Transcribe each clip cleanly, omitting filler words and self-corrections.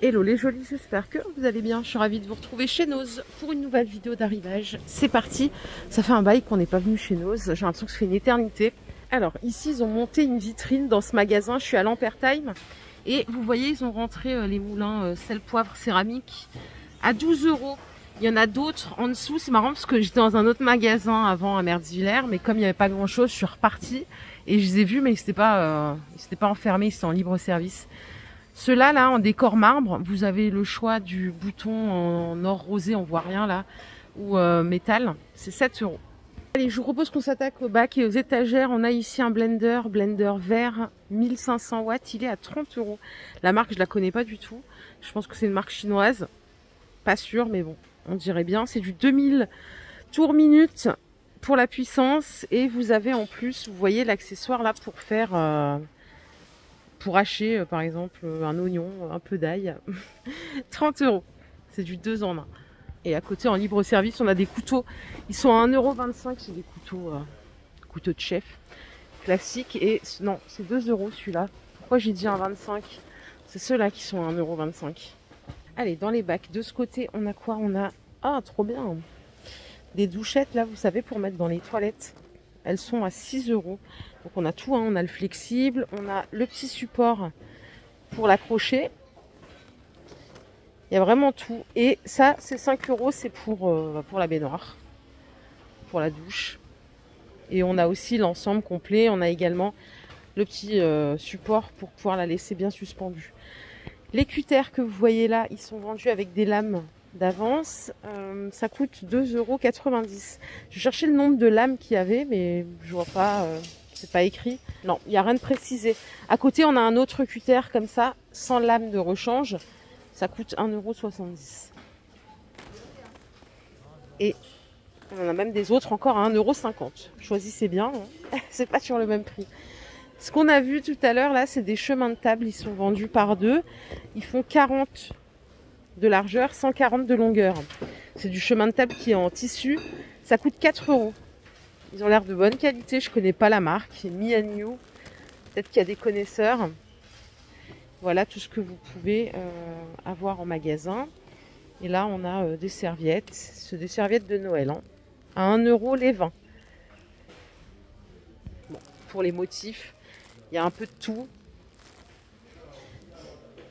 Hello les jolis, j'espère que vous allez bien. Je suis ravie de vous retrouver chez Nose pour une nouvelle vidéo d'arrivage. C'est parti, ça fait un bail qu'on n'est pas venu chez Nose, j'ai l'impression que ça fait une éternité. Alors ici ils ont monté une vitrine dans ce magasin, je suis à l'Ampertime. Et vous voyez ils ont rentré les moulins sel, poivre, céramique à 12 €. Il y en a d'autres en dessous, c'est marrant parce que j'étais dans un autre magasin avant à Mertzwiller, mais comme il n'y avait pas grand chose, je suis repartie et je les ai vus, mais ils n'étaient pas enfermés, ils étaient en libre service. Ceux-là, là, en décor marbre, vous avez le choix du bouton en or rosé, on voit rien là, ou métal, c'est 7 €. Allez, je vous propose qu'on s'attaque au bac et aux étagères. On a ici un blender vert, 1500 watts, il est à 30 €. La marque, je la connais pas du tout. Je pense que c'est une marque chinoise, pas sûr, mais bon, on dirait bien. C'est du 2000 tours minute pour la puissance. Et vous avez en plus, vous voyez l'accessoire là pour faire... pour hacher par exemple un oignon, un peu d'ail. 30 €. C'est du 2 en 1. Et à côté en libre service on a des couteaux. Ils sont à 1,25 €. C'est des couteaux, couteaux de chef classiques. Et non, c'est 2 € celui-là. Pourquoi j'ai dit 1,25 €? C'est ceux-là qui sont à 1,25 €. Allez, dans les bacs de ce côté on a quoi? On a, ah trop bien, des douchettes là, vous savez, pour mettre dans les toilettes. Elles sont à 6 €. Donc on a tout, hein. On a le flexible, on a le petit support pour l'accrocher. Il y a vraiment tout. Et ça, c'est 5 €, c'est pour la baignoire, pour la douche. Et on a aussi l'ensemble complet. On a également le petit support pour pouvoir la laisser bien suspendue. Les cutters que vous voyez là, ils sont vendus avec des lames d'avance. Ça coûte 2,90 €. Je cherchais le nombre de lames qu'il y avait, mais je vois pas... c'est pas écrit. Non, il n'y a rien de précisé. À côté, on a un autre cutter comme ça, sans lame de rechange. Ça coûte 1,70 €. Et on en a même des autres encore à 1,50 €. Choisissez bien, hein. C'est pas sur le même prix. Ce qu'on a vu tout à l'heure, là, c'est des chemins de table. Ils sont vendus par deux. Ils font 40 de largeur, 140 de longueur. C'est du chemin de table qui est en tissu. Ça coûte 4 €. Ils ont l'air de bonne qualité, je connais pas la marque, Me & You. Peut-être qu'il y a des connaisseurs. Voilà tout ce que vous pouvez avoir en magasin. Et là, on a des serviettes. C'est des serviettes de Noël, hein, à 1 € les 20. Bon, pour les motifs, il y a un peu de tout.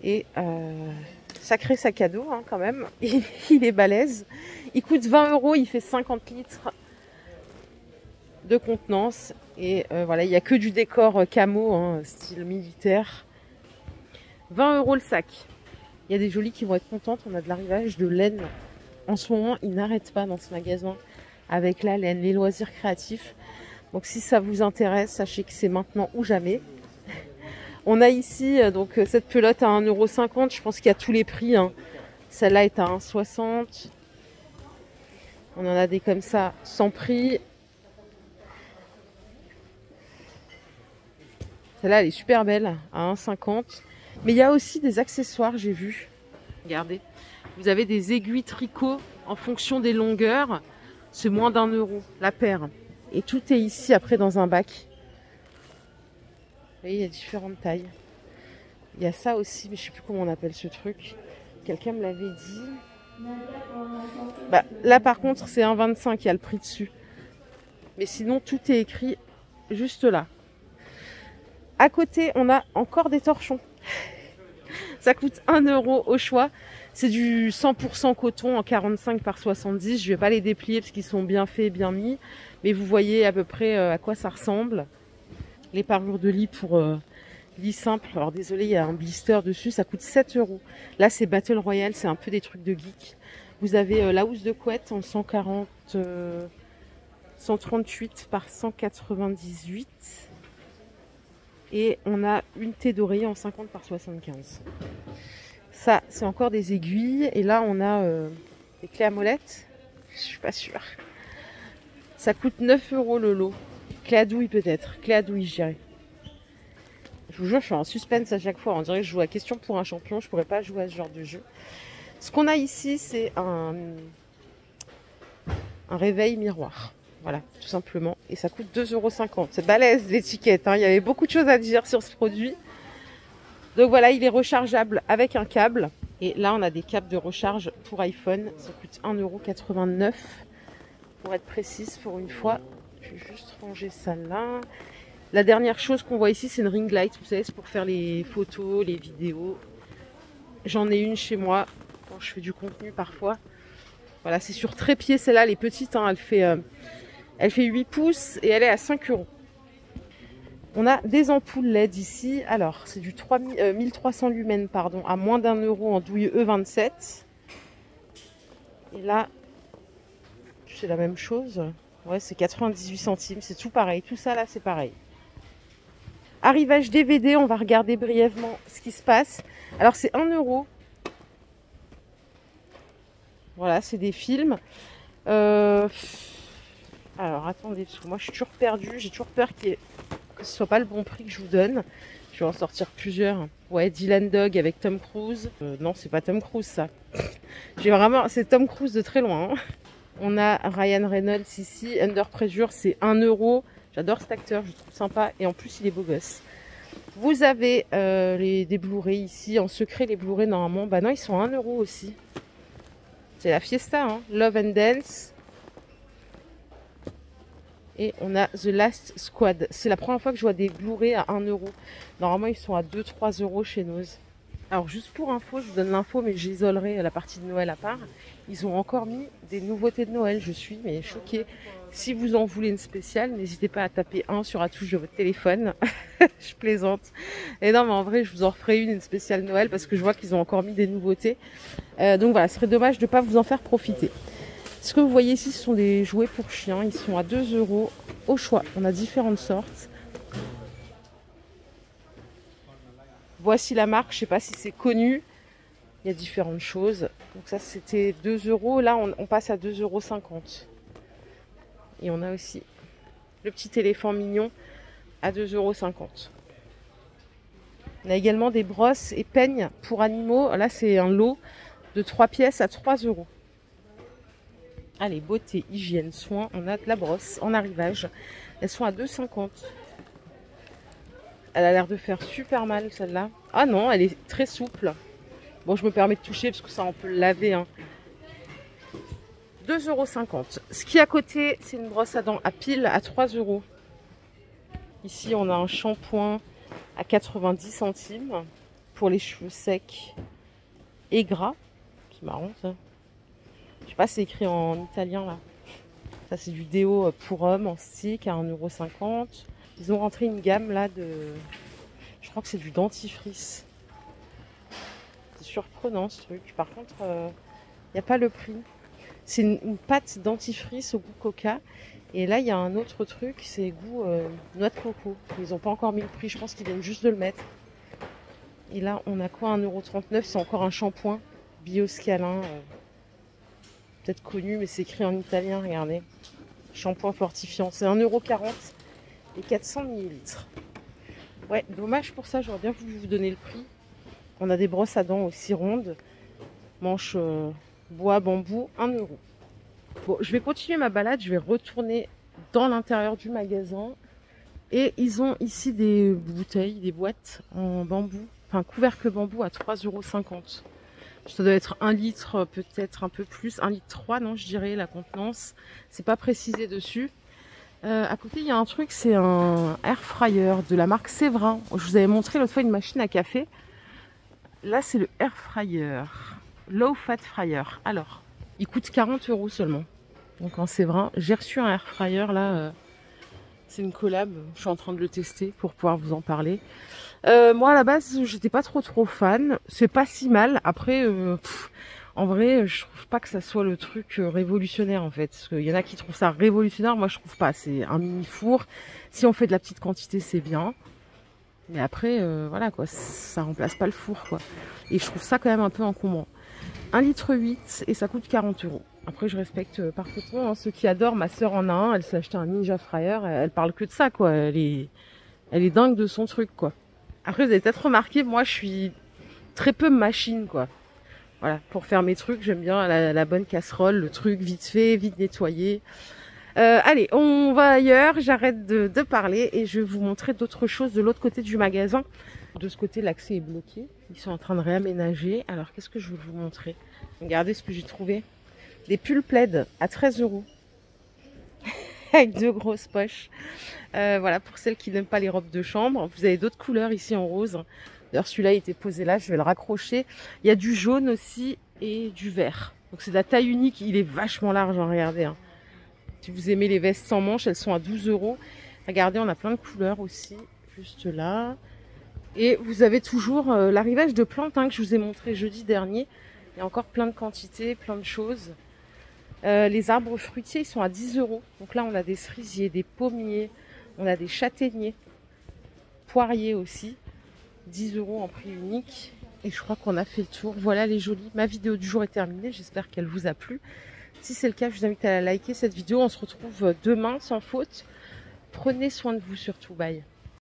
Et sacré sac à dos, hein, quand même. Il est balèze. Il coûte 20 €, il fait 50 litres de contenance. Et voilà, il n'y a que du décor camo, hein, style militaire. 20 € le sac. Il y a des jolies qui vont être contentes. On a de l'arrivage de laine. En ce moment, ils n'arrêtent pas dans ce magasin avec la laine, les loisirs créatifs. Donc si ça vous intéresse, sachez que c'est maintenant ou jamais. On a ici donc cette pelote à 1,50 €. Je pense qu'il y a tous les prix, hein. Celle-là est à 1,60 €. On en a des comme ça sans prix. Celle-là, elle est super belle, à 1,50 €. Mais il y a aussi des accessoires, j'ai vu. Regardez. Vous avez des aiguilles tricot en fonction des longueurs. C'est moins d'1 € la paire. Et tout est ici après dans un bac. Vous voyez, il y a différentes tailles. Il y a ça aussi, mais je ne sais plus comment on appelle ce truc. Quelqu'un me l'avait dit. Bah, là, par contre, c'est 1,25 €. Il y a le prix dessus. Mais sinon, tout est écrit juste là. À côté, on a encore des torchons. Ça coûte 1 € au choix. C'est du 100% coton en 45 par 70. Je ne vais pas les déplier parce qu'ils sont bien faits, bien mis. Mais vous voyez à peu près à quoi ça ressemble. Les parures de lit pour lit simple. Alors désolé, il y a un blister dessus. Ça coûte 7 €. Là, c'est Battle Royale. C'est un peu des trucs de geek. Vous avez la housse de couette en 138 par 198. Et on a une thé d'oreiller en 50 par 75. Ça, c'est encore des aiguilles. Et là, on a des clés à molette. Je suis pas sûre. Ça coûte 9 € le lot. Clé à douille peut-être. Clé à douille, je dirais. Je vous jure, je suis en suspense à chaque fois. On dirait que je joue à question pour un champion. Je pourrais pas jouer à ce genre de jeu. Ce qu'on a ici, c'est un réveil miroir. Voilà, tout simplement. Et ça coûte 2,50 €. C'est balèze l'étiquette, hein. Il y avait beaucoup de choses à dire sur ce produit. Donc voilà, il est rechargeable avec un câble. Et là, on a des câbles de recharge pour iPhone. Ça coûte 1,89 € pour être précise pour une fois. Je vais juste ranger ça là. La dernière chose qu'on voit ici, c'est une ring light. Vous savez, c'est pour faire les photos, les vidéos. J'en ai une chez moi quand je fais du contenu parfois. Voilà, c'est sur trépied, celle-là, elle est petite. Hein, elle fait 8 pouces et elle est à 5 €. On a des ampoules LED ici. Alors, c'est du 1300 lumens, pardon, à moins d'1 € en douille E27. Et là, c'est la même chose. Ouais, c'est 98 centimes. C'est tout pareil. Tout ça, là, c'est pareil. Arrivage DVD, on va regarder brièvement ce qui se passe. Alors, c'est 1 €. Voilà, c'est des films. Alors, attendez, parce que moi, je suis toujours perdue. J'ai toujours peur que ce soit pas le bon prix que je vous donne. Je vais en sortir plusieurs. Ouais, Dylan Dog avec Tom Cruise. Non, c'est pas Tom Cruise, ça. C'est Tom Cruise de très loin. Hein. On a Ryan Reynolds ici. Under Pressure, c'est 1 €. J'adore cet acteur, je le trouve sympa. Et en plus, il est beau gosse. Vous avez des Blu-ray ici. En secret, les Blu-ray, normalement, bah non, ils sont à 1 € aussi. C'est la fiesta, hein. Love and Dance. Et on a The Last Squad. C'est la première fois que je vois des Blu-ray à 1 €. Normalement, ils sont à 2-3 € chez Noz. Alors, juste pour info, je vous donne l'info, mais j'isolerai la partie de Noël à part. Ils ont encore mis des nouveautés de Noël. Je suis choquée. Si vous en voulez une spéciale, n'hésitez pas à taper 1 sur la touche de votre téléphone. Je plaisante. Et non, mais en vrai, je vous en referai une spéciale Noël parce que je vois qu'ils ont encore mis des nouveautés. Donc voilà, ce serait dommage de ne pas vous en faire profiter. Ce que vous voyez ici, ce sont des jouets pour chiens. Ils sont à 2 € au choix. On a différentes sortes. Voici la marque. Je ne sais pas si c'est connu. Il y a différentes choses. Donc ça, c'était 2 €. Là, on passe à 2,50 €. Et on a aussi le petit éléphant mignon à 2,50 €. On a également des brosses et peignes pour animaux. Là, c'est un lot de 3 pièces à 3 €. Allez, beauté, hygiène, soins. On a de la brosse en arrivage. Elles sont à 2,50 €. Elle a l'air de faire super mal, celle-là. Ah non, elle est très souple. Bon, je me permets de toucher parce que ça, on peut le laver. Hein. 2,50 €. Ce qui est à côté, c'est une brosse à dents à pile à 3 €. Ici, on a un shampoing à 90 centimes pour les cheveux secs et gras. C'est marrant, ça. Je sais pas, c'est écrit en italien, là. Ça, c'est du déo pour hommes en stick à 1,50 €. Ils ont rentré une gamme, là, de... Je crois que c'est du dentifrice. C'est surprenant, ce truc. Par contre, il n'y a pas le prix. C'est une pâte dentifrice au goût coca. Et là, il y a un autre truc, c'est goût noix de coco. Ils n'ont pas encore mis le prix, je pense qu'ils viennent juste de le mettre. Et là, on a quoi, 1,39 €. C'est encore un shampoing Bioscalin. Peut-être connu, mais c'est écrit en italien, regardez. Shampoing fortifiant. C'est 1,40 € et 400 ml. Ouais, dommage pour ça, j'aurais bien voulu vous donner le prix. On a des brosses à dents aussi rondes. Manche bois, bambou, 1 €. Bon, je vais continuer ma balade, je vais retourner dans l'intérieur du magasin. Et ils ont ici des bouteilles, des boîtes en bambou, enfin couvercle bambou à 3,50 €. Ça doit être 1 litre, peut-être un peu plus, 1,3 litre, non, je dirais, la contenance. C'est pas précisé dessus. À côté, il y a un truc, c'est un air fryer de la marque Séverin. Je vous avais montré l'autre fois une machine à café. Là, c'est le air fryer, low fat fryer. Alors, il coûte 40 € seulement. Donc en Séverin, j'ai reçu un air fryer là. C'est une collab. Je suis en train de le tester pour pouvoir vous en parler. Moi, à la base, j'étais pas trop fan. C'est pas si mal. Après, en vrai, je trouve pas que ça soit le truc révolutionnaire en fait. Parce qu'il y en a qui trouvent ça révolutionnaire. Moi, je trouve pas. C'est un mini four. Si on fait de la petite quantité, c'est bien. Mais après, voilà quoi, ça remplace pas le four quoi. Et je trouve ça quand même un peu encombrant. 1,8 litre et ça coûte 40 €. Après, je respecte parfaitement hein, ceux qui adorent. Ma soeur en a un, elle s'est acheté un Ninja Fryer. Elle parle que de ça quoi. Elle est dingue de son truc quoi. Après, vous avez peut-être remarqué, moi je suis très peu machine quoi. Voilà, pour faire mes trucs, j'aime bien la bonne casserole, le truc vite fait, vite nettoyé. Allez, on va ailleurs, j'arrête de parler et je vais vous montrer d'autres choses de l'autre côté du magasin. De ce côté, l'accès est bloqué, Ils sont en train de réaménager. Alors, qu'est-ce que je vais vous montrer? Regardez ce que j'ai trouvé. Des pulls plaid à 13 €. Avec 2 grosses poches. Voilà, pour celles qui n'aiment pas les robes de chambre. Vous avez d'autres couleurs ici en rose. D'ailleurs, celui-là il était posé là. Je vais le raccrocher. Il y a du jaune aussi et du vert. Donc, c'est de la taille unique. Il est vachement large, hein, regardez. Hein. Si vous aimez les vestes sans manches, elles sont à 12 €. Regardez, on a plein de couleurs aussi. Juste là. Et vous avez toujours l'arrivage de plantes hein, que je vous ai montré jeudi dernier. Il y a encore plein de quantités, plein de choses. Les arbres fruitiers, ils sont à 10 €. Donc là, on a des cerisiers, des pommiers, on a des châtaigniers, poiriers aussi. 10 € en prix unique. Et je crois qu'on a fait le tour. Voilà les jolies. Ma vidéo du jour est terminée. J'espère qu'elle vous a plu. Si c'est le cas, je vous invite à liker cette vidéo. On se retrouve demain sans faute. Prenez soin de vous surtout. Bye.